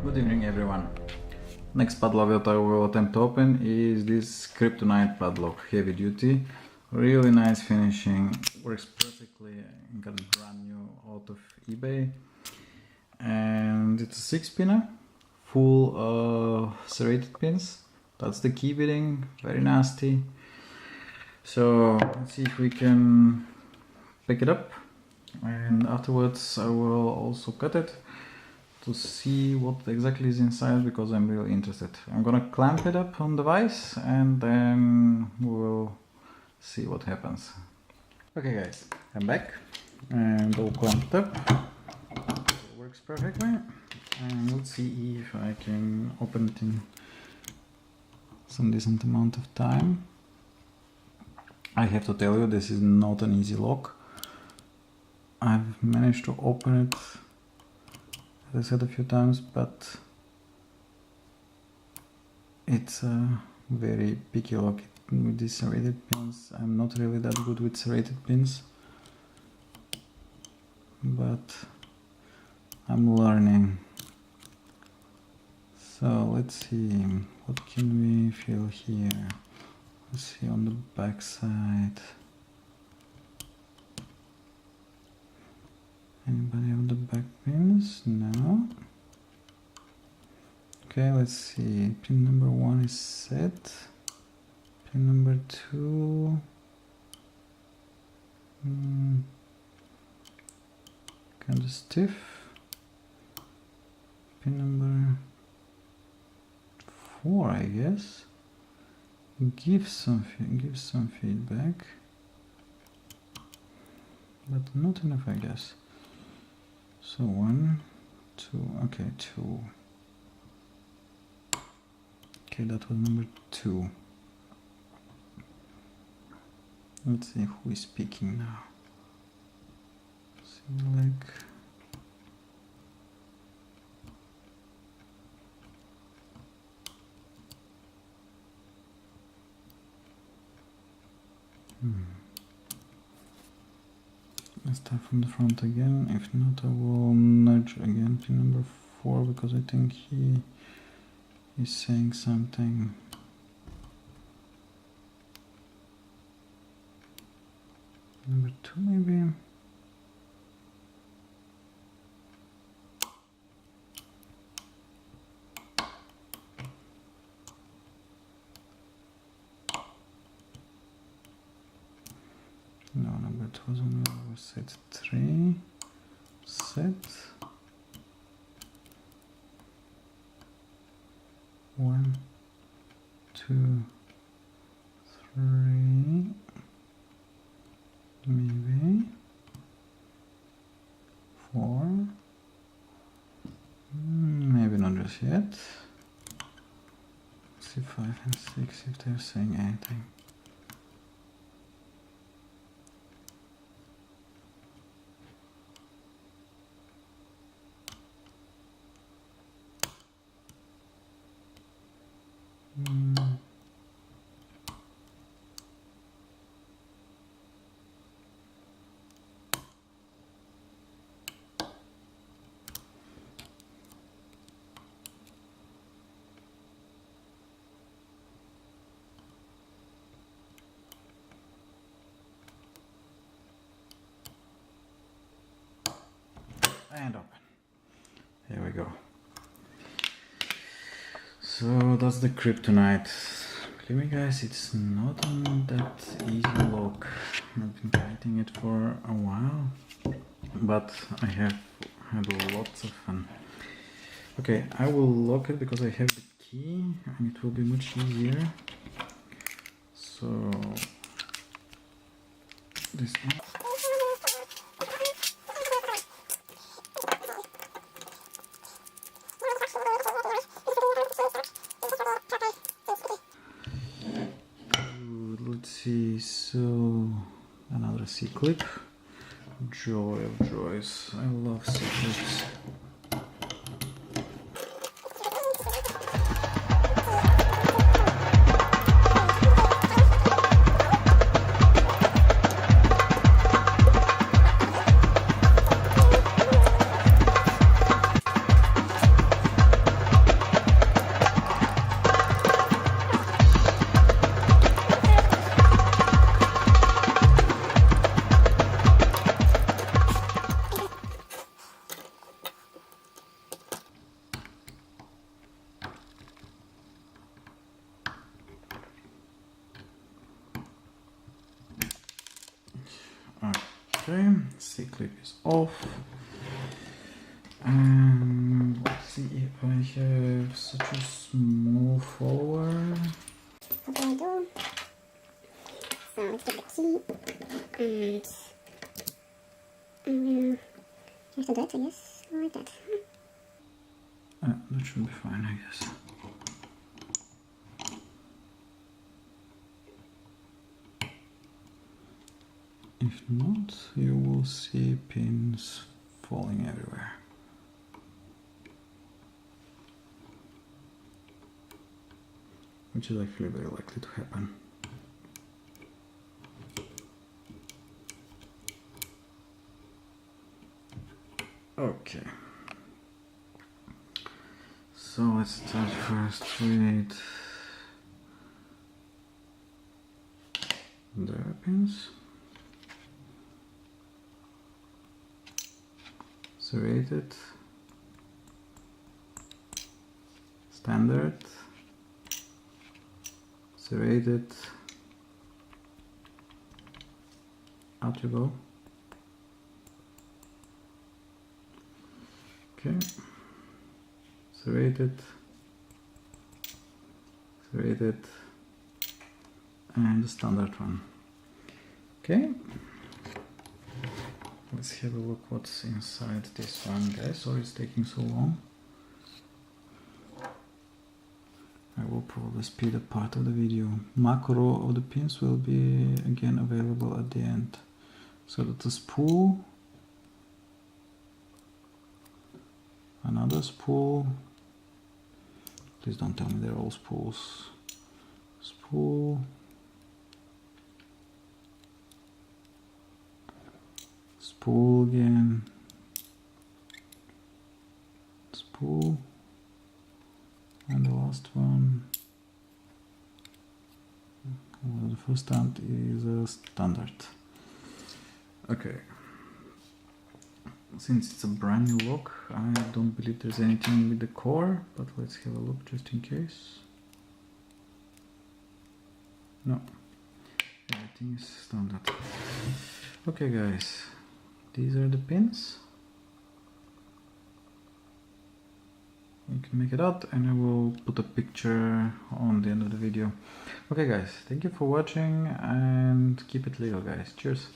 Good evening everyone. Next padlock that I will attempt to open is this KRYPTONITE padlock, heavy duty, really nice finishing, works perfectly, got it brand new out of eBay, and it's a 6-pinner, full serrated pins. That's the key bitting, very nasty. So let's see if we can pick it up, and afterwards I will also cut it to see what exactly is inside, because I'm really interested. I'm gonna clamp it up on the vise and then we'll see what happens. Okay guys, I'm back and all clamped up. It works perfectly, and let's see if I can open it in some decent amount of time. I have to tell you, this is not an easy lock. I've managed to open it, as I said a few times, but it's a very picky lock with these serrated pins. I'm not really that good with serrated pins, but I'm learning. So let's see, what can we feel here? Let's see on the back side. Anybody have the back pins? No. Okay, let's see. Pin number 1 is set. Pin number 2. Kind of stiff. Pin number 4, I guess. Gives some feedback, but not enough, I guess. So 1, 2, okay, 2. Okay, that was number 2. Let's see who is speaking now. Select. Let's start from the front again. If not, I will nudge again pin number 4, because I think he is saying something. Number 2 maybe. No, number 2 was on the other set 3. Set 1, 2, 3, maybe 4, maybe not just yet. Let's see 5 and 6 if they're saying anything. And open. Here we go. So that's the KRYPTONITE. Believe me guys, it's not that easy lock. I've been fighting it for a while, but I have had lots of fun. Okay, I will lock it because I have the key and it will be much easier. So this one. Let's see, so another C-clip. Joy of joys, I love C-clips. Okay, C-clip is off. And let's see if I have such a small follower. What do I do? So let's get the key and here's the data, yes, like that. That should be fine, I guess. If not, you will see pins falling everywhere. Which is actually very likely to happen. Okay. So let's start first with the pins. Serrated, standard, serrated, out you go. Okay, serrated, serrated, and the standard one. Okay. Let's have a look what's inside this one, guys. Sorry it's taking so long. I will probably speed up part of the video. Macro of the pins will be again available at the end. So that's a spool, another spool. Please don't tell me they're all spools. Spool. Spool again, spool, and the last one, well, the first stand is a standard. Okay, since it's a brand new lock, I don't believe there's anything with the core, but let's have a look just in case. No, everything is standard. Okay guys. These are the pins. You can make it out and I will put a picture on the end of the video. Okay guys, thank you for watching and keep it legal guys. Cheers.